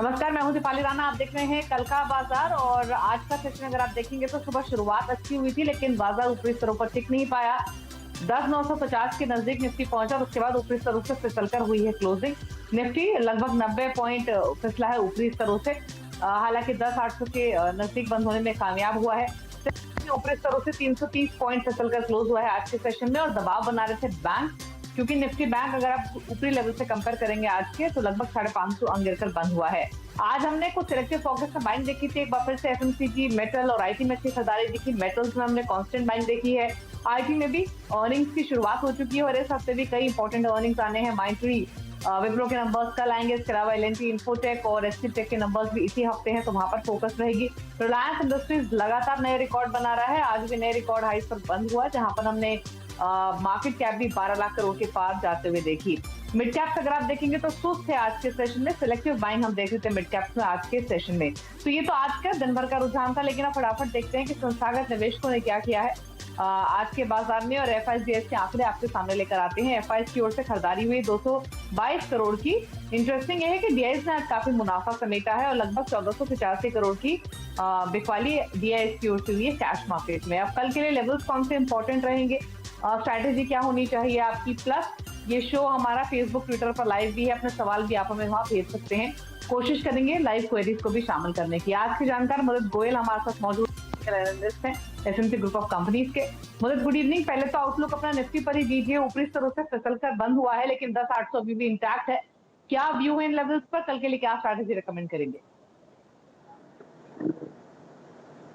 नमस्कार, मैं हूं दीपाली राणा। आप देख रहे हैं कल का बाजार। और आज का सेशन अगर आप देखेंगे तो सुबह शुरुआत अच्छी हुई थी, लेकिन बाजार ऊपरी स्तरों पर टिक नहीं पाया। 10,950 के नजदीक निफ्टी पहुंचा और उसके बाद ऊपरी स्तरों से फिसलकर हुई है क्लोजिंग। निफ्टी लगभग 90 पॉइंट फिसला है ऊपरी स्तरों से। हालांकि 10,800 के नजदीक बंद होने में कामयाब हुआ है। ऊपरी स्तरों से 330 पॉइंट फिसलकर क्लोज हुआ है आज के सेशन में। और दबाव बना रहे थे बैंक, क्योंकि निफ्टी बैंक अगर आप ऊपरी लेवल से कंपेयर करेंगे आज के, तो लगभग 550 अंक गिरकर बंद हुआ है। आज हमने कुछ सिलेक्टिव पॉकेट्स में बाइंग देखी थी। एक बार फिर से एफएमसीजी, मेटल और आईटी में अच्छी खरीदारी दिखी। मेटल्स में हमने कांस्टेंट बाइंग देखी है। आईटी में भी अर्निंग्स की शुरुआत हो चुकी है और इस हफ्ते भी कई इंपॉर्टेंट अर्निंग्स आने हैं। माइंट्री, विप्रो के नंबर्स कल आएंगे। इसके अलावा एल&टी, इन्फोटेक और एचसी टेक के नंबर्स भी इसी हफ्ते हैं, तो वहां पर फोकस रहेगी। रिलायंस इंडस्ट्रीज लगातार नए रिकॉर्ड बना रहा है। आज भी नए रिकॉर्ड हाइस पर बंद हुआ, जहां पर हमने मार्केट कैप भी 12 लाख करोड़ के पार जाते हुए देखी। मिड कैप्स अगर आप देखेंगे तो सुस्त है आज के सेशन में। सिलेक्टिव बाइंग हम देख रहे थे मिड कैप्स में आज के सेशन में। तो ये तो आज का दिन भर का रुझान था, लेकिन अब फटाफट देखते हैं कि संस्थागत निवेशकों ने क्या किया है आज के बाजार में। और एफआईआईसीडी के आंकड़े आपके सामने लेकर आते हैं। एफआईआईसीडी की ओर से खरीदारी हुई 222 करोड़ की। इंटरेस्टिंग है कि डीआईएस ने आज काफी मुनाफा समेटा है और लगभग 1485 करोड़ की बिकवाली डीआईएस की ओर से हुई है कैश मार्केट में। अब कल के लिए लेवल्स कौन से इंपॉर्टेंट रहेंगे, स्ट्रैटेजी क्या होनी चाहिए आपकी, प्लस ये शो हमारा फेसबुक ट्विटर पर लाइव भी है। अपने सवाल भी आप हमें वहां भेज सकते हैं। कोशिश करेंगे लाइव क्वेरीज को भी शामिल करने की। आज की जानकार मदद गोयल हमारे साथ मौजूद एनालिस्ट हैं एसएमसी ग्रुप ऑफ कंपनीज के। मदद, गुड इवनिंग। पहले तो आउटलुक अपना निफ्टी पर ही दीजिए। ऊपरी स्तरों से फिसलकर बंद हुआ है, लेकिन 10,800 अभी भी इंटैक्ट है। क्या व्यू है इन लेवल्स पर? कल के लिए क्या स्ट्रैटेजी रिकमेंड करेंगे?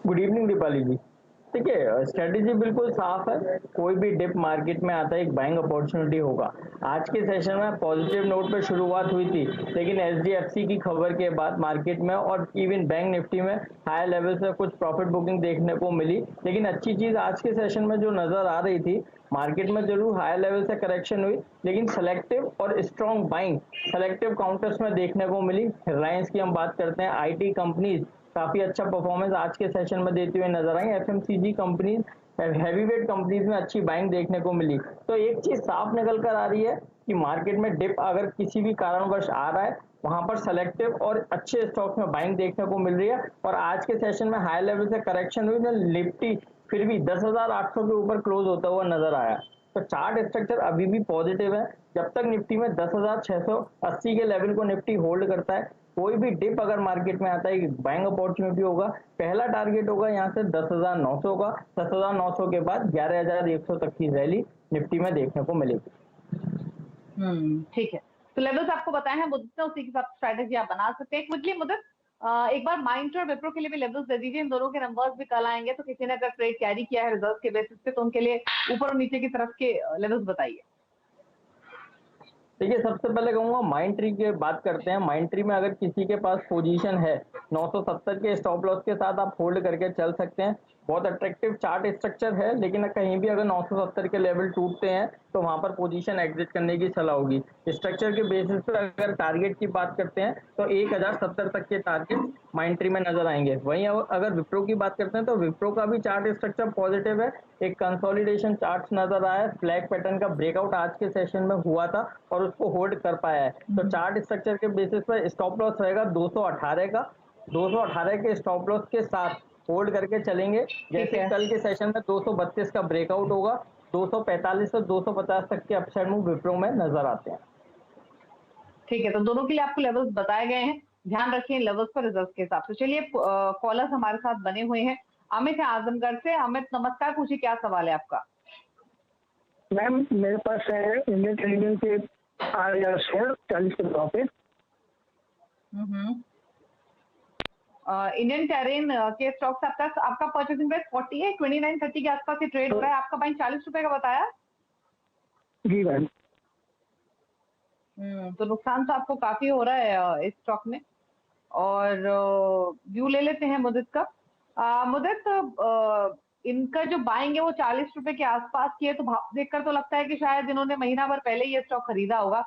गुड इवनिंग दीपाली जी। देखिए, स्ट्रेटेजी बिल्कुल साफ है। कोई भी डिप मार्केट में आता है एक बाइंग अपॉर्चुनिटी होगा। आज के सेशन में पॉजिटिव नोट पर शुरुआत हुई थी, लेकिन एचडीएफसी की खबर के बाद मार्केट में और इवन बैंक निफ्टी में हाई लेवल से कुछ प्रॉफिट बुकिंग देखने को मिली। लेकिन अच्छी चीज आज के सेशन में जो नजर आ रही थी, मार्केट में जरूर हाई लेवल से करेक्शन हुई, लेकिन सेलेक्टिव और स्ट्रॉन्ग बाइंग सेलेक्टिव काउंटर्स में देखने को मिली। रिलायंस की हम बात करते हैं, आईटी कंपनीज काफी अच्छा परफॉर्मेंस आज के सेशन में देती हुई नजर आई। एफएमसीजी कंपनीज, हैवीवेट कंपनीज में अच्छी बाइंग देखने को मिली। तो एक चीज साफ निकल कर आ रही है कि मार्केट में डिप अगर किसी भी कारणवश आ रहा है, वहां पर सेलेक्टिव और अच्छे स्टॉक्स में बाइंग देखने को मिल रही है। और आज के सेशन में हाई लेवल से करेक्शन हुई, निफ्टी फिर भी 10,800 के ऊपर क्लोज होता हुआ नजर आया। तो चार्ट स्ट्रक्चर अभी भी पॉजिटिव है। जब तक निफ्टी में 10,680 के लेवल को निफ्टी होल्ड करता है, कोई भी डिप अगर मार्केट में आता है बाइंग अपॉर्चुनिटी होगा। पहला टारगेट होगा यहाँ से 10,900 का। 10,900 के बाद 11,100 तक की रैली निफ्टी में देखने को मिलेगी। ठीक है। तो लेवल्स आपको बताए हैं मुद्दत ने, उसी के साथ स्ट्रैटेजी आप बना सकते हैं। क्विकली मुद्दत, एक बार माइंट्री और विप्रो के लिए भी लेवल्स दे दीजिए। इन दोनों के नंबर्स भी कल आएंगे, तो किसी ने अगर ट्रेड कैरी किया है रिजल्ट के बेसिस पे, तो उनके लिए ऊपर और नीचे की तरफ के लेवल्स बताइए। देखिए, सबसे पहले कहूंगा माइंट्री की बात करते हैं। माइंट्री में अगर किसी के पास पोजीशन है, 970 के स्टॉप लॉस के साथ आप होल्ड करके चल सकते हैं। बहुत अट्रैक्टिव चार्ट स्ट्रक्चर है, लेकिन कहीं भी अगर 970 के लेवल टूटते हैं तो वहां पर पोजीशन एग्जिट करने की सलाह होगी। स्ट्रक्चर के बेसिस पर अगर टारगेट की बात करते हैं तो 1070 तक के टारगेट माइंट्री में नजर आएंगे। वहीं अगर विप्रो की बात करते हैं तो विप्रो का भी चार्ट स्ट्रक्चर पॉजिटिव है। एक कंसोलिडेशन चार्ट नजर आया है। फ्लैग पैटर्न का ब्रेकआउट आज के सेशन में हुआ था और उसको होल्ड कर पाया है। तो चार्ट स्ट्रक्चर के बेसिस पर स्टॉप लॉस रहेगा 218 का। 218 के स्टॉप लॉस के साथ होल्ड करके चलेंगे। जैसे कल के सेशन में 232 का ब्रेकआउट होगा, 245 से 250 तक के अपसाइड मूव विप्रो में नजर आते हैं। ठीक है, तो दोनों के लिए आपको लेवल्स बताए गए हैं। ध्यान रखिए लेवल्स पर रिजल्ट के हिसाब से। चलिए, कॉलर्स हमारे साथ बने हुए हैं। अमित है आजमगढ़ से। अमित नमस्कार, पूछिए क्या सवाल है आपका? मैम, मेरे पास है इंडियन ट्रेडिंग के आर शेयर 40 के भाव पे। इंडियन टेरेन के स्टॉक्स आपका परचेसिंग प्राइस 48, 29, 30 के आसपास ही ट्रेड हो रहा है। आपका बाइंग 40 रुपए का बताया। जी मैम। तो नुकसान तो आपको काफी हो रहा है इस स्टॉक में। और व्यू ले लेते हैं मुदित का। मुदित, इनका जो बाइंग है वो 40 रुपए के आसपास की है, तो भाव देखकर तो लगता है कि शायद इन्होंने महीना भर पहले ये स्टॉक खरीदा होगा,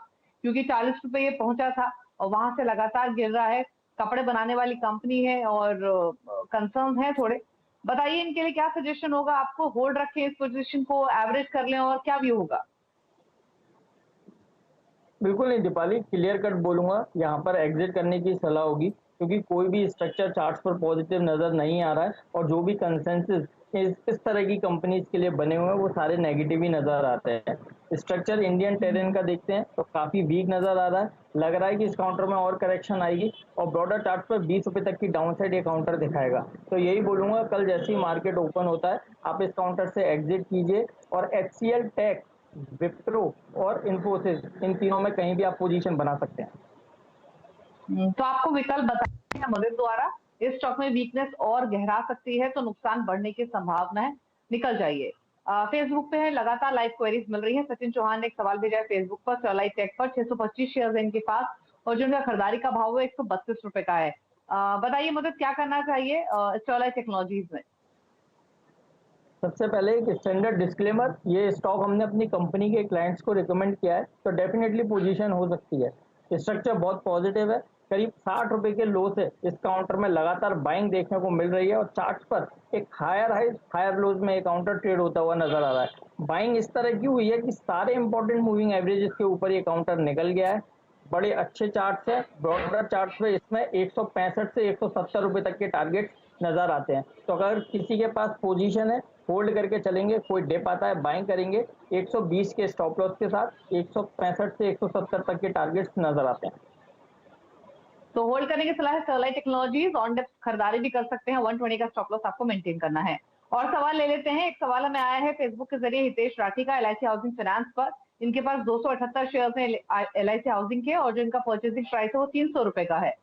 क्योंकि 40 रुपए ये पहुंचा था और वहां से लगातार गिर रहा है। कपड़े बनाने वाली कंपनी है और कंसर्न है थोड़े। बताइए इनके लिए क्या सजेशन होगा आपको? होल्ड रखें इस पोजीशन को, एवरेज कर लें, और क्या व्यू होगा? बिल्कुल नहीं दीपाली, क्लियर कट बोलूंगा, यहाँ पर एग्जिट करने की सलाह होगी क्योंकि कोई भी स्ट्रक्चर चार्ट्स पर पॉजिटिव नजर नहीं आ रहा है और जो भी कंसेंसस इस तरह की कंपनीज के लिए बने हुए हैं वो सारे नेगेटिव ही नजर आते हैं। स्ट्रक्चर इंडियन टेरेन का देखते हैं तो काफी वीक नजर आ रहा है, लग रहा है कि इस काउंटर में और करेक्शन आएगी और ब्रॉडर चार्ट पर 20 रुपए तक की डाउन साइड ये काउंटर दिखाएगा। तो यही बोलूंगा, कल जैसे ही मार्केट ओपन होता है आप इस काउंटर से एग्जिट कीजिए और HCL टेक, विप्रो और इन्फोसिस, इन तीनों में कहीं भी आप पोजीशन बना सकते हैं। तो आपको विकल्प बताए हैं मदद द्वारा, इस स्टॉक में वीकनेस और गहरा सकती है तो नुकसान बढ़ने की संभावना है, निकल जाइए। फेसबुक पे है, लगातार लाइव क्वेरीज मिल रही है। सचिन चौहान ने एक सवाल भेजा है फेसबुक पर, स्टरलाइट टेक पर 625 शेयर है इनके पास और जो इनका खरीदारी का भाव है 132 रुपए का है। बताइए मदद, क्या करना चाहिए स्टरलाइट टेक्नोलॉजीज में? सबसे पहले एक स्टैंडर्ड डिस्क्लेमर, ये स्टॉक हमने अपनी कंपनी के क्लाइंट्स को रिकमेंड किया है तो डेफिनेटली पोजीशन हो सकती है। स्ट्रक्चर बहुत पॉजिटिव है, करीब 60 रुपए के लो से इस काउंटर में लगातार बाइंग देखने को मिल रही है और चार्ट पर एक हायर हाई हायर लोज में एक काउंटर ट्रेड होता हुआ नजर आ रहा है। बाइंग इस तरह की हुई है कि सारे इंपॉर्टेंट मूविंग एवरेजेस के ऊपर ये काउंटर निकल गया है। बड़े अच्छे चार्ट्स है, ब्रॉडर चार्ट पे इसमें 165 से 170 रुपए तक के टारगेट नजर आते हैं। तो अगर किसी के पास पोजीशन है होल्ड करके चलेंगे, कोई डिप आता है बाइंग करेंगे, 120 के स्टॉप लॉस के साथ 165 से 170 तक के टारगेट्स नजर आते हैं। तो होल्ड करने की सलाह है स्टरलाइट टेक्नोलॉजीज, ऑन डेप्थ खरीदारी भी कर सकते हैं, 120 का स्टॉप लॉस आपको मेंटेन करना है। और सवाल ले लेते हैं, एक सवाल हमें आया है फेसबुक के जरिए हितेश राठी का, LIC हाउसिंग फाइनेंस पर। इनके पास 278 शेयर हैं LIC हाउसिंग के और जो इनका परचेसिंग प्राइस है वो 300 रुपए का है।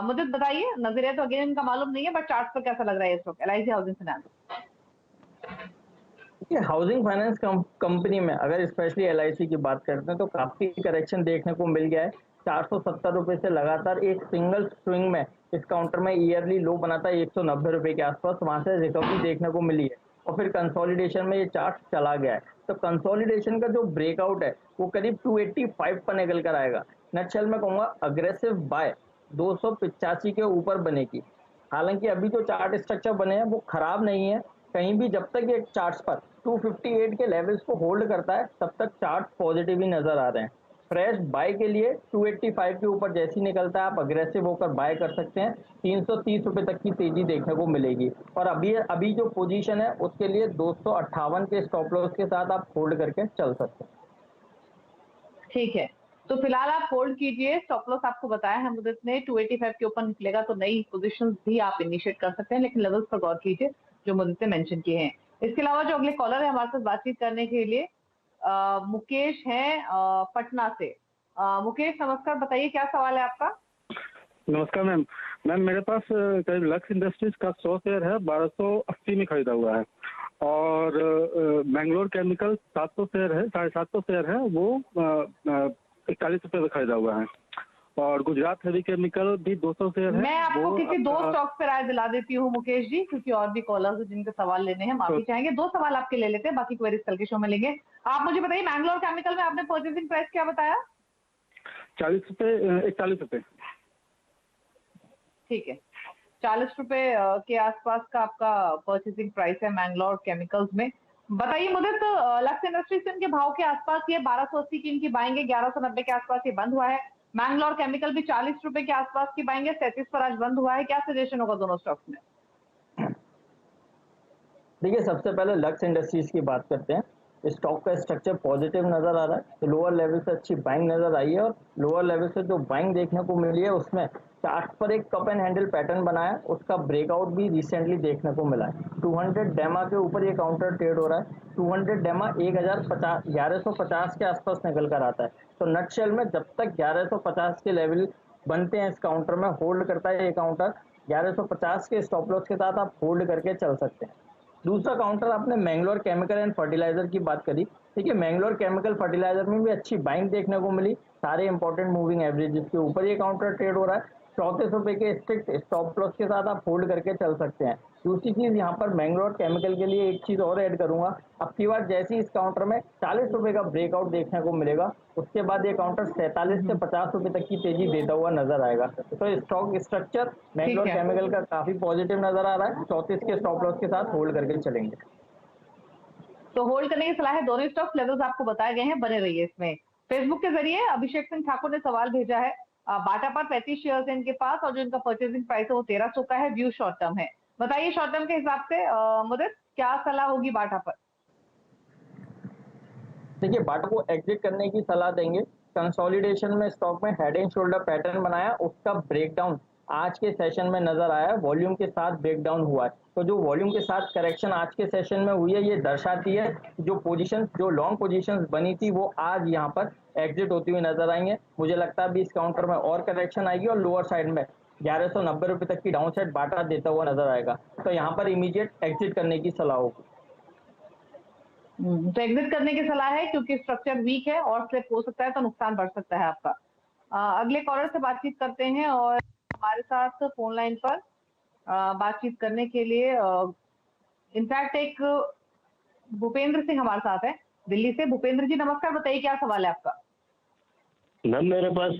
मुझे बताइए, नजरिया तो अगेन इनका मालूम नहीं है बट चार्ट पर कैसा लग रहा है ये स्टॉक LIC हाउसिंग फाइनेंस? देखिए, हाउसिंग फाइनेंस कंपनी में अगर स्पेशली LIC की बात करते हैं तो काफी करेक्शन देखने को मिल गया है। 470 रुपए से लगातार एक सिंगल स्विंग में इस काउंटर में ईयरली लो बनाता है 190 रुपए के आसपास, वहां से रिकवरी देखने को मिली है और फिर कंसोलिडेशन में ये चार्ट चला गया है। तो कंसोलिडेशन का जो ब्रेकआउट है वो करीब 285 पर निकल कर आएगा। नटशेल में कहूंगा अग्रेसिव बाय 285 के ऊपर बनेगी। हालांकि अभी जो चार्ट स्ट्रक्चर बने हैं वो खराब नहीं है, कहीं भी जब तक ये चार्ट्स पर 258 के लेवल्स को होल्ड करता है तब तक चार्ट पॉजिटिव ही नजर आ रहे हैं। फ्रेश बाय के लिए 285 के ऊपर जैसी निकलता है आप अग्रेसिव होकर बाय कर सकते हैं, 330 रुपए तक की तेजी देखने को मिलेगी। और अभी जो पोजीशन है उसके लिए 258 के स्टॉप लॉस के साथ आप होल्ड करके चल सकते हैं। ठीक है, तो फिलहाल आप होल्ड कीजिए, स्टॉप लॉस आपको बताया है मुदत ने 285 के ऊपर निकलेगा तो नई पोजीशंस भी आप इनिशिएट कर सकते हैं, लेकिन लेवल्स पर गौर कीजिए जो मुदत ने मेंशन किए हैं। इसके अलावा जो अगले कॉलर है हमारे साथ बातचीत करने के लिए मुकेश हैं पटना से। मुकेश नमस्कार, बताइए क्या सवाल है आपका? नमस्कार मैम। मैम मेरे पास करीब लक्स इंडस्ट्रीज का 100 शेयर है, 1280 में खरीदा हुआ है और बैंगलोर केमिकल 700 शेयर है, 750 शेयर है, वो 41 रुपये में खरीदा हुआ है और गुजरात हेवी केमिकल भी 200 शेयर है। मैं आपको किसी दो स्टॉक पे राय दिला देती हूँ मुकेश जी, क्योंकि और भी कॉलर्स हैं जिनके सवाल लेने हैं, माफी चाहेंगे। 2 सवाल आपके ले लेते हैं, बाकी क्वेरीज कल के शो में लेंगे। आप मुझे बताइए मैंगलोर केमिकल में आपने परचेसिंग प्राइस क्या बताया? 40 रुपये, 41 रुपये। ठीक है, 40 रुपए के आसपास का आपका परचेसिंग प्राइस है मैंगलोर केमिकल्स में। बताइए मुझे, तो लक्स इंडस्ट्रीज के भाव के आसपास ये 1280 की इनकी बाइंग है, 1190 के आसपास ये बंद हुआ है। मैंगलोर केमिकल भी 40 रुपए के आसपास की बाइंग है, 37 पर आज बंद हुआ है। क्या सजेशन होगा दोनों स्टॉक्स में? देखिए, सबसे पहले लक्स इंडस्ट्रीज की बात करते हैं। स्टॉक का स्ट्रक्चर पॉजिटिव नजर आ रहा है, तो लोअर लेवल से अच्छी बाइंग नजर आई है और लोअर लेवल से जो बाइंग देखने को मिली है उसमें चार्ट पर एक कप एंड हैंडल पैटर्न बनाया, उसका ब्रेकआउट भी रिसेंटली देखने को मिला है। 200 डेमा के ऊपर ये काउंटर ट्रेड हो रहा है। 200 डेमा 1150 के आसपास निकल कर आता है। तो नटशेल में जब तक 1150 के लेवल बनते हैं इस काउंटर में होल्ड करता है ये काउंटर, 1150 के स्टॉप लॉस के साथ आप होल्ड करके चल सकते हैं। दूसरा काउंटर, आपने मैंगलोर केमिकल एंड फर्टिलाइजर की बात करी। ठीक है, मैंगलोर केमिकल फर्टिलाइजर में भी अच्छी बाइंग देखने को मिली, सारे इंपॉर्टेंट मूविंग एवरेजेस के ऊपर ये काउंटर ट्रेड हो रहा है। 34 रुपए के स्ट्रिक्ट स्टॉप लॉस के साथ आप होल्ड करके चल सकते हैं। दूसरी चीज यहाँ पर मैंगलोर केमिकल के लिए एक चीज और ऐड करूंगा, अब की बार जैसे इस काउंटर में 40 रुपए का ब्रेकआउट देखने को मिलेगा उसके बाद ये काउंटर 47 से 50 रुपए तक की तेजी देता हुआ नजर आएगा। तो स्टॉक स्ट्रक्चर मैंगलोर केमिकल का काफी पॉजिटिव नजर आ रहा है। 34 के स्टॉप लॉस के साथ होल्ड करके चलेंगे। तो होल्ड करने की सलाह है, दोनों स्टॉक्स लेवल्स आपको बताए गए हैं, बने रहिए इसमें। फेसबुक के जरिए अभिषेक सिंह ठाकुर ने सवाल भेजा है। बाटा पर 35 शेयर्स है इनके पास और जो इनका परचेजिंग प्राइस है वो 1300 का है। व्यू शॉर्ट टर्म है। बताइए शॉर्ट टर्म के हिसाब से मुदित क्या सलाह होगी बाटा पर? देखिए, बाटा को एग्जिट करने की सलाह देंगे। कंसोलिडेशन में स्टॉक में हेड एंड शोल्डर पैटर्न बनाया, उसका ब्रेकडाउन आज के सेशन में नजर आया, वॉल्यूम के साथ ब्रेकडाउन हुआ है। तो जो वॉल्यूम के साथ करेक्शन आज के सेशन में हुई है, ये दर्शाती है जो लॉन्ग पोजीशंस बनी थी वो आज यहाँ पर एग्जिट होती हुई नजर आई है। मुझे लगता है अभी इस काउंटर में और करेक्शन आएगी और लोअर साइड में 1190 रुपए तक की डाउन साइड बाटा देता हुआ नजर आएगा। तो यहाँ पर इमीडिएट एग्जिट करने की सलाह होगी। तो एग्जिट करने की सलाह है क्योंकि स्ट्रक्चर वीक है और स्लिप हो सकता है तो नुकसान बढ़ सकता है आपका। अगले कॉलर से बातचीत करते हैं और हमारे साथ फोन लाइन पर बातचीत करने के लिए इनफैक्ट एक भूपेंद्र सिंह हमारे साथ है दिल्ली से। भूपेंद्र जी नमस्कार, बताइए क्या सवाल है आपका? मैम मेरे पास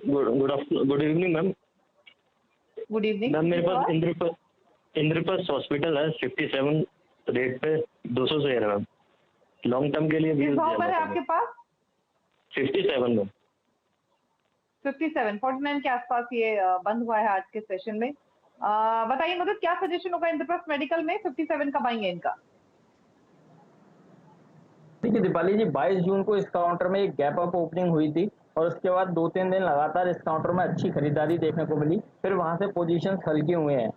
good evening ma'am. Good evening ma'am मेरे पास इंद्रप्रस्थ हॉस्पिटल है 57 रेट पे 200 शेयर है मैम। लॉन्ग टर्म के लिए किस भाव पर है आपके पास? 57 में 57 49 के आसपास ये बंद हुआ है आज के सेशन में। बताइए मतलब क्या सजेशन होगा इंद्रप्रस्थ मेडिकल में? 57 का बाइंग है इनका। देखिए दीपाली जी, 22 जून को इस काउंटर में एक गैप अप ओपनिंग हुई थी और उसके बाद 2-3 दिन लगातार इस काउंटर में अच्छी खरीदारी देखने को मिली, फिर वहां से पोजीशंस हल्के हुए हैं।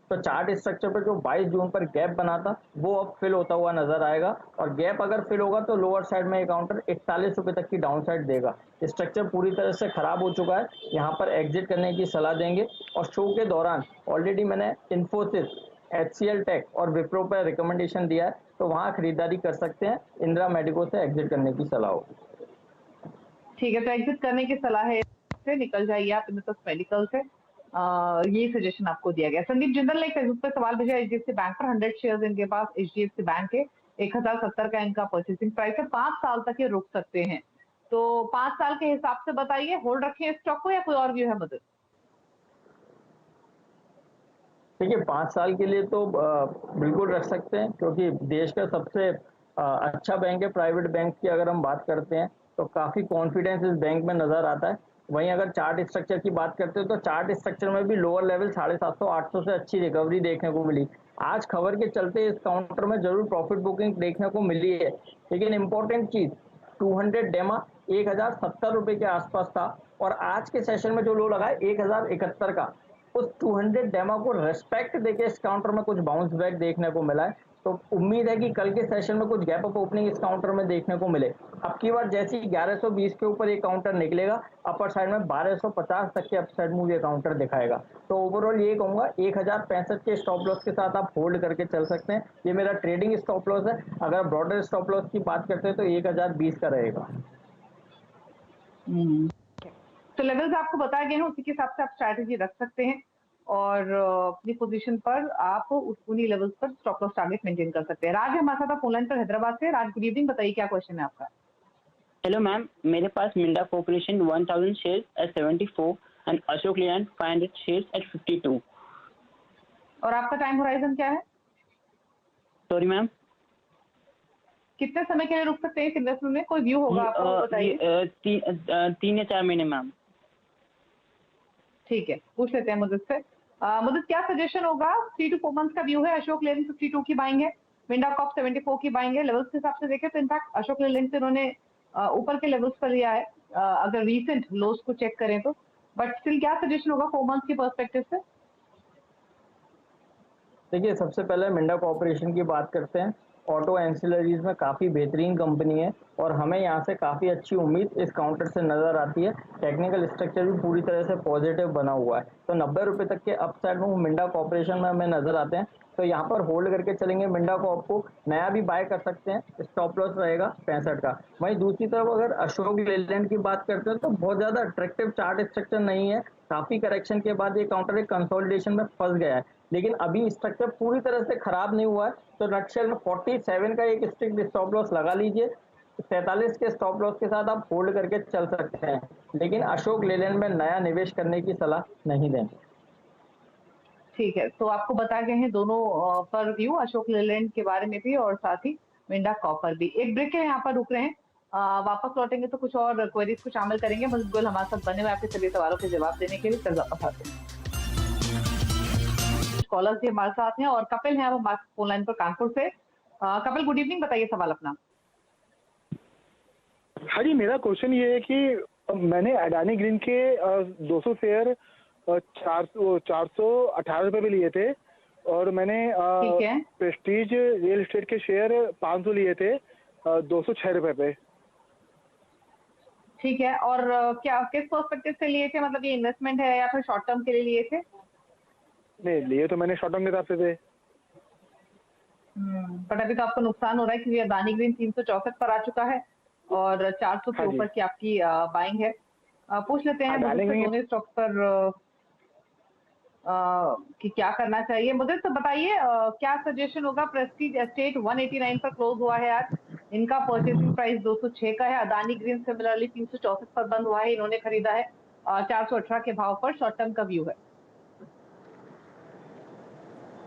तो चार्ट स्ट्रक्चर पर जो 22 जून पर गैप बना था वो अब फिल होता हुआ नजर आएगा और गैप अगर फिल होगा तो लोअर साइड में ये काउंटर 41 रुपए तक की डाउन साइड देगा। स्ट्रक्चर पूरी तरह से खराब हो चुका है, यहाँ पर एग्जिट करने की सलाह देंगे। और शो के दौरान ऑलरेडी मैंने इन्फोसिस, HCL टेक और विप्रो पर रिकमेंडेशन दिया है, तो वहां खरीदारी कर सकते हैं। इंदिरा मेडिको से एग्जिट करने की सलाह होगी। ठीक है, तो एग्जिट करने की सलाह है, से निकल जाइए आप इंद्रप्रस्थ मेडिकल से। ये सजेशन आपको दिया गया। संदीप जिंदल ने फेसबुक पे सवाल भेजा, HDFC बैंक पर 100 शेयर्स इनके पास। HDFC बैंक के 1070 का इनका परचेसिंग प्राइस है। 5 साल तक ये रुक सकते हैं, तो 5 साल के हिसाब से बताइए होल्ड रखें स्टॉक को या कोई और व्यू है मदद? देखिए 5 साल के लिए तो बिल्कुल रख सकते हैं क्योंकि देश का सबसे अच्छा बैंक है। प्राइवेट बैंक की अगर हम बात करते हैं तो काफी कॉन्फिडेंस इस बैंक में नजर आता है। वहीं अगर चार्ट स्ट्रक्चर की बात करते हैं तो चार्ट स्ट्रक्चर में भी लोअर लेवल 750-800 से अच्छी रिकवरी देखने को मिली। आज खबर के चलते इस काउंटर में जरूर प्रॉफिट बुकिंग देखने को मिली है, लेकिन इंपॉर्टेंट चीज 200 डेमा 1070 रुपए के आसपास था और आज के सेशन में जो लो लगा है 1071 का, उस 200 डेमा को रेस्पेक्ट देके इस काउंटर में कुछ बाउंस बैक देखने को मिला है। तो उम्मीद है कि कल के सेशन में कुछ गैप अप ओपनिंग इस काउंटर में देखने को मिले। अब की बार जैसे ही 1120 के ऊपर ये काउंटर निकलेगा, अपर साइड में 1250 तक के अपसाइड मूव ये काउंटर दिखाएगा। तो ओवरऑल ये कहूंगा 1065 के स्टॉप लॉस के साथ आप होल्ड करके चल सकते हैं। ये मेरा ट्रेडिंग स्टॉप लॉस है। अगर ब्रॉडर स्टॉप लॉस की बात करते हैं तो 1020 का रहेगा। तो लेवल्स आपको बताए गए हैं, उसी के हिसाब से आप स्ट्रैटेजी रख सकते हैं और अपनी पोजीशन पर आप उन्हीं लेवल्स पर स्टॉप लॉस टारगेट मेंटेन कर सकते हैं। राज हमारे साथ फोन लाइन पर हैदराबाद से। राज गुड इवनिंग, बताइए क्या क्वेश्चन है आपका? हेलो मैम, मेरे पास Minda corporation 1000 shares at 74 and Ashok Leyland 500 shares at 52। और आपका टाइम होराइजन क्या है? सॉरी मैम, कितने समय के लिए रुक सकते हैं इस इन्वेस्टमेंट में? कोई व्यू होगा आपको बताइए। 3 या 4 महीने मैम। ठीक है, पूछ लेते हैं मुझे से। मुझे क्या सजेशन होगा? 3 to 4 मंथ्स का व्यू है। अशोक लेलैंड 52 की बाइंग है, मिंडा कॉप 74 की बाइंग है। लेवल्स के हिसाब से देखें तो इनफैक्ट अशोक लेलैंड से उन्होंने ऊपर के लेवल्स पर लिया है अगर रीसेंट लोस को चेक करें तो। बट स्टिल क्या सजेशन होगा 4 मंथ्स की पर्सपेक्टिव से? देखिए सबसे पहले मिंडा कॉर्पोरेशन की बात करते हैं। ऑटो एंसिलरीज में काफ़ी बेहतरीन कंपनी है और हमें यहाँ से काफ़ी अच्छी उम्मीद इस काउंटर से नज़र आती है। टेक्निकल स्ट्रक्चर भी पूरी तरह से पॉजिटिव बना हुआ है, तो 90 रुपये तक के अपसाइड में मिंडा कॉर्पोरेशन में हमें नज़र आते हैं। तो यहाँ पर होल्ड करके चलेंगे। मिंडा कॉर्प को नया भी बाय कर सकते हैं, स्टॉप लॉस रहेगा 65 का। वहीं दूसरी तरफ अगर अशोक लेलैंड की बात करते हैं तो बहुत ज़्यादा अट्रैक्टिव चार्ट स्ट्रक्चर नहीं है। काफ़ी करेक्शन के बाद ये काउंटर एक कंसोलिडेशन में फंस गया है, लेकिन अभी स्ट्रक्चर पूरी तरह से खराब नहीं हुआ है। तो नक्शल में 47 का एक स्ट्रिक्ट स्टॉप लॉस लगा लीजिए। 47 के स्टॉप लॉस के साथ आप होल्ड करके चल सकते हैं, लेकिन अशोक लेलैंड में नया निवेश करने की सलाह नहीं देंगे। ठीक है, तो आपको बताए गए हैं दोनों पर व्यू, अशोक लेलैंड के बारे में भी और साथ ही मिंडा कॉप पर भी। एक ब्रेक के यहाँ पर रुक रहे हैं। वापस लौटेंगे तो कुछ और क्वेरीज को शामिल करेंगे। मजीद गोयल हमारे साथ बने हुए आपके सभी सवालों के जवाब देने के लिए। फिर वापस आते हैं। कॉलर्स भी हमारे साथ हैं और कपिल हैं अब हमारे फोन लाइन पर कानपुर से। कपिल गुड इवनिंग, बताइए सवाल अपना। हाँ जी, मेरा क्वेश्चन ये है कि मैंने अडानी ग्रीन के 200 शेयर 418 रुपए में लिए थे और मैंने ठीक है। प्रेस्टीज रियल एस्टेट के शेयर 500 लिए थे 206 रुपए पे। ठीक है, और क्या किस पर्सपेक्टिव से लिए थे, मतलब ये इन्वेस्टमेंट है या फिर शॉर्ट टर्म के लिए लिए थे? नहीं, लिए तो मैंने शॉर्ट टर्म के हिसाब से थे। बट अभी तो आपको नुकसान हो रहा है क्योंकि अदानी ग्रीन 364 पर आ चुका है और 400 के हाँ जी। ऊपर की आपकी बाइंग है। पूछ लेते हैं अडानी मुझे ग्रीन दोनों स्टॉक पर कि क्या करना चाहिए। मुझे तो बताइए क्या सजेशन होगा। प्रेस्टीज एस्टेट 189 पर क्लोज हुआ है आज, इनका परचेसिंग प्राइस 206 का है। अदानी ग्रीन सिमिलरली 364 पर बंद हुआ है, इन्होंने खरीदा है 418 के भाव पर। शॉर्ट टर्म का व्यू है।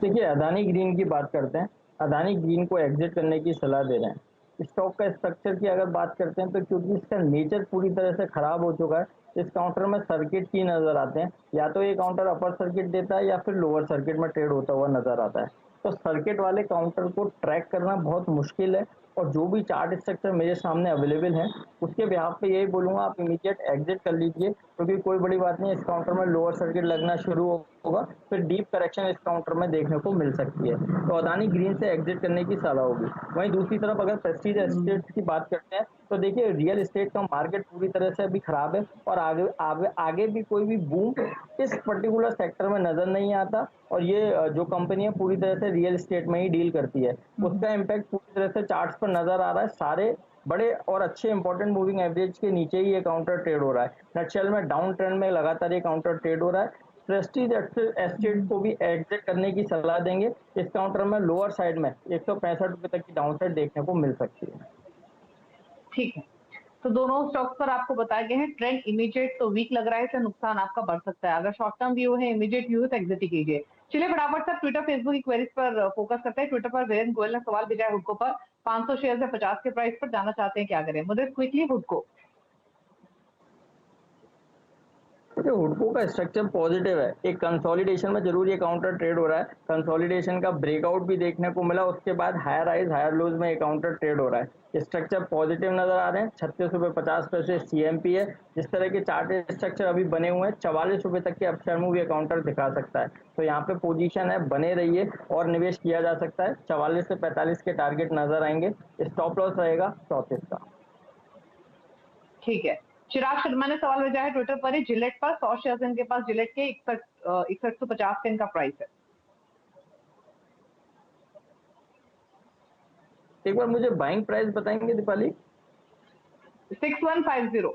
देखिए, अदानी ग्रीन की बात करते हैं। अदानी ग्रीन को एग्जिट करने की सलाह दे रहे हैं। स्टॉक का स्ट्रक्चर की अगर बात करते हैं तो क्योंकि इसका नेचर पूरी तरह से खराब हो चुका है, इस काउंटर में सर्किट की नजर आते हैं। या तो ये काउंटर अपर सर्किट देता है या फिर लोअर सर्किट में ट्रेड होता हुआ नजर आता है। तो सर्किट वाले काउंटर को ट्रैक करना बहुत मुश्किल है और जो भी चार्ट स्ट्रक्चर मेरे सामने अवेलेबल है उसके बिहाफ पे यही बोलूंगा आप इमीडिएट एग्जिट कर लीजिए, क्योंकि कोई बड़ी बात नहीं, इस काउंटर में लोअर सर्किट लगना शुरू होगा, फिर डीप करेक्शन इस काउंटर में देखने को मिल सकती है। तो अदानी ग्रीन से एग्जिट करने की सलाह होगी। वहीं दूसरी तरफ अगर प्रेस्टीज एस्टेट की बात करते हैं तो देखिए, रियल एस्टेट का मार्केट पूरी तरह से अभी खराब है और आगे भी कोई भी बूम इस पर्टिकुलर सेक्टर में नजर नहीं आता। और ये जो कंपनी है पूरी तरह से रियल एस्टेट में ही डील करती है, उसका इम्पैक्ट पूरी तरह से चार्ट्स पर नजर आ रहा है। सारे बड़े और अच्छे इंपॉर्टेंट मूविंग एवरेज के नीचे ही ये काउंटर ट्रेड हो रहा है। नटशेल में डाउन ट्रेंड में लगातार ये काउंटर ट्रेड हो रहा है। प्रेस्टीज एस्टेट को भी एग्जिट करने की सलाह देंगे। इस काउंटर में लोअर साइड में 165 रुपए तक की डाउन साइड देखने को मिल सकती है। ठीक है, तो दोनों स्टॉक्स पर आपको बताए गए हैं। ट्रेंड इमीडिएट तो वीक लग रहा है, तो नुकसान आपका बढ़ सकता है। अगर शॉर्ट टर्म व्यू है, इमीडिएट व्यू है तो एग्जिट ही कीजिए। चलिए फटाफट से ट्विटर फेसबुक की क्वेरीज पर फोकस करते हैं। ट्विटर पर वीरेंद्र गोयल ने सवाल भेजा है हुडको पर। 500 शेयर से 50 के प्राइस पर जाना चाहते हैं, क्या करें? मुझे क्विकली हुडको। देखिए, हुडको का स्ट्रक्चर पॉजिटिव है। एक कंसोलिडेशन में जरूर ये काउंटर ट्रेड हो रहा है। कंसोलिडेशन का ब्रेकआउट भी देखने को मिला, उसके बाद हायर हाइज हायर लोज में ये काउंटर ट्रेड हो रहा है। स्ट्रक्चर पॉजिटिव नजर आ रहे हैं। 36.50 सीएमपी है। जिस तरह के चार्ट स्ट्रक्चर अभी बने हुए हैं, 44 रुपए तक के अपसाइड मूव ये काउंटर दिखा सकता है। तो यहाँ पे पोजीशन है, बने रहिए और निवेश किया जा सकता है। 44 से 45 के टारगेट नजर आएंगे। स्टॉप लॉस रहेगा 34 का। ठीक है, चिराग शर्मा ने सवाल भेजा है ट्विटर पर ही जिलेट पर। 100 शेयर इनके पास जिलेट के 6150 का इनका प्राइस है। एक बार मुझे बाइंग प्राइस बताएंगे दीपाली? 6150।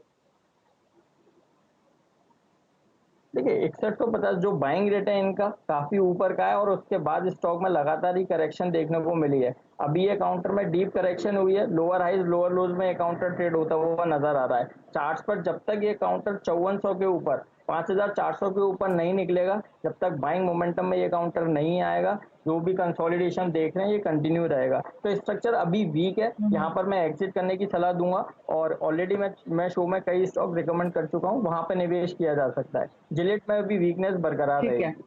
देखिए, 6150 जो बाइंग रेट है इनका काफी ऊपर का है और उसके बाद स्टॉक में लगातार ही करेक्शन देखने को मिली है। अभी ये काउंटर में डीप करेक्शन हुई है। लोअर हाइज लोअर लोज में ये काउंटर ट्रेड होता हुआ नजर आ रहा है। चार्ट्स पर जब तक ये काउंटर 5400 के ऊपर 5400 के ऊपर नहीं निकलेगा, जब तक बाइंग मोमेंटम में ये काउंटर नहीं आएगा, जो भी कंसोलिडेशन देख रहे हैं ये कंटिन्यू रहेगा। तो स्ट्रक्चर अभी वीक है, यहाँ पर मैं एग्जिट करने की सलाह दूंगा और ऑलरेडी मैं शो में कई स्टॉक रिकमेंड कर चुका हूँ, वहां पे निवेश किया जा सकता है। जिलेट में भी वीकनेस बरकरार ठीक है। रहेगी।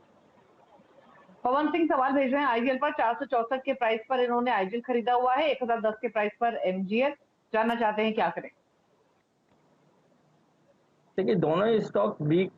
पवन सिंह सवाल भेज रहे हैं आईजीएल पर। 464 के प्राइस पर इन्होंने आईजीएल खरीदा हुआ है। 1010 के प्राइस पर एमजीएल। जानना चाहते हैं क्या करें? देखिए, दोनों ही स्टॉक वीक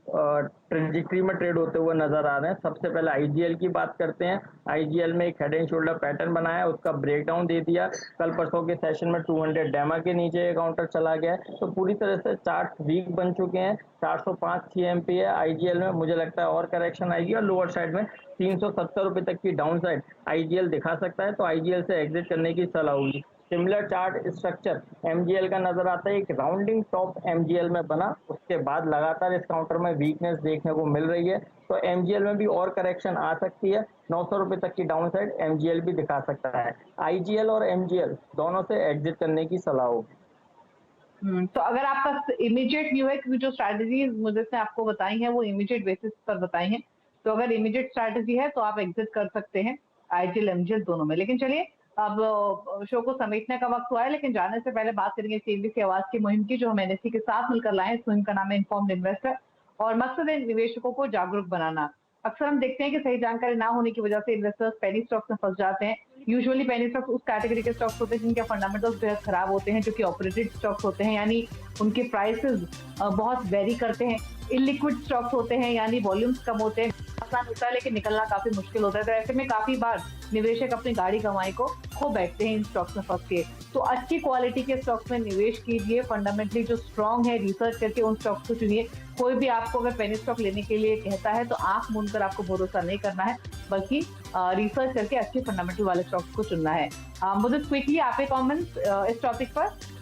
ट्रेजेक्टरी में ट्रेड होते हुए नजर आ रहे हैं। सबसे पहले आईजीएल की बात करते हैं। आईजीएल में एक हेड एंड शोल्डर पैटर्न बनाया, उसका ब्रेकडाउन दे दिया। कल परसों के सेशन में 200 डेमा के नीचे काउंटर चला गया है। तो पूरी तरह से चार्ट वीक बन चुके हैं। 405 सीएमपी है आईजीएल में। मुझे लगता है और करेक्शन आएगी और लोअर साइड में 370 रुपए तक की डाउन साइड आईजीएल दिखा सकता है। तो आईजीएल से एग्जिट करने की सलाह होगी। सिमिलर चार्ट स्ट्रक्चर एमजीएल का नजर आता है। एक राउंडिंग टॉप एमजीएल में बना, उसके बाद लगातार इस काउंटर में वीकनेस देखने को मिल रही है। तो एमजीएल में भी और करेक्शन आ सकती है। 900 रुपए तक की डाउन साइड एमजीएल भी दिखा सकता है। आईजीएल और एमजीएल दोनों से एग्जिट करने की सलाह होगी। तो अगर आपका इमीडिएट व्यू है, क्योंकि जो स्ट्रैटेजीज मुझे से आपको बताई हैं वो इमीडिएट बेसिस पर बताई हैं, तो अगर इमीडिएट स्ट्रैटेजी है तो आप एग्जिट कर सकते हैं आईजीएल एमजीएल दोनों में। लेकिन चलिए अब शो को समेटने का वक्त हुआ है, लेकिन जाने से पहले बात करेंगे CNBC आवाज की मुहिम की, जो हम NSE के साथ मिलकर लाए हैं। इस मुहिम का नाम है इन्फॉर्म्ड इन्वेस्टर और मकसद है निवेशकों को जागरूक बनाना। अक्सर हम देखते हैं कि सही जानकारी ना होने की वजह से इन्वेस्टर्स पेनी स्टॉक्स में फंस जाते हैं। यूजुअली पेनी स्टॉक्स उस कैटेगरी के स्टॉक्स होते हैं जिनके फंडामेंटल्स बेहद खराब होते हैं, जो कि ऑपरेटेड स्टॉक्स होते हैं, यानी उनके प्राइसेस बहुत वेरी करते हैं। इलिक्विड स्टॉक्स होते हैं, यानी वॉल्यूम्स कम होते हैं, आसान होता है लेकिन निकलना काफी मुश्किल होता है। तो ऐसे में काफी बार निवेशक अपनी गाड़ी कमाई को खो बैठते हैं इन स्टॉक्स में फंस के। तो अच्छी क्वालिटी के स्टॉक्स में निवेश कीजिए, फंडामेंटली जो स्ट्रांग है रिसर्च करके उन स्टॉक्स को चुनिए। कोई भी आपको अगर पेनी स्टॉक लेने के लिए कहता है तो आंख मूंद कर आपको भरोसा नहीं करना है, बल्कि रिसर्च करके अच्छे फंडामेंटल वाले स्टॉक्स को चुनना है। मुझे क्विकली आपके कमेंट्स इस टॉपिक पर।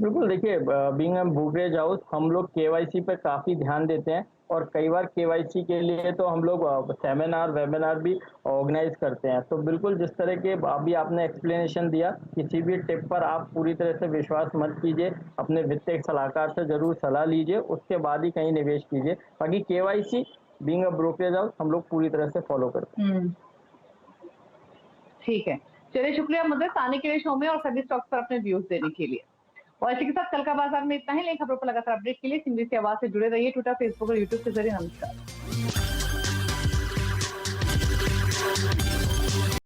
बिल्कुल, देखिए बीइंग अ ब्रोकरेज हाउस हम लोग KYC पे काफ़ी ध्यान देते हैं और कई बार KYC के लिए तो हम लोग सेमिनार वेबिनार भी ऑर्गेनाइज करते हैं। तो बिल्कुल जिस तरह के अभी आपने एक्सप्लेनेशन दिया, किसी भी टिप पर आप पूरी तरह से विश्वास मत कीजिए, अपने वित्तीय सलाहकार से ज़रूर सलाह लीजिए, उसके बाद ही कहीं निवेश कीजिए। बाकी KYC being a brokerage house हम लोग पूरी तरह से फॉलो करते हैं। ठीक है, चलिए शुक्रिया मुझे आने के लिए शो में और सभी स्टॉक्स पर अपने व्यूज देने के लिए। और इसी के साथ कल का बाजार में इतना ही। नई खबरों पर लगातार अपडेट के लिए CNBC आवाज से जुड़े रहिए, ट्विटर, फेसबुक और यूट्यूब के जरिए। नमस्कार।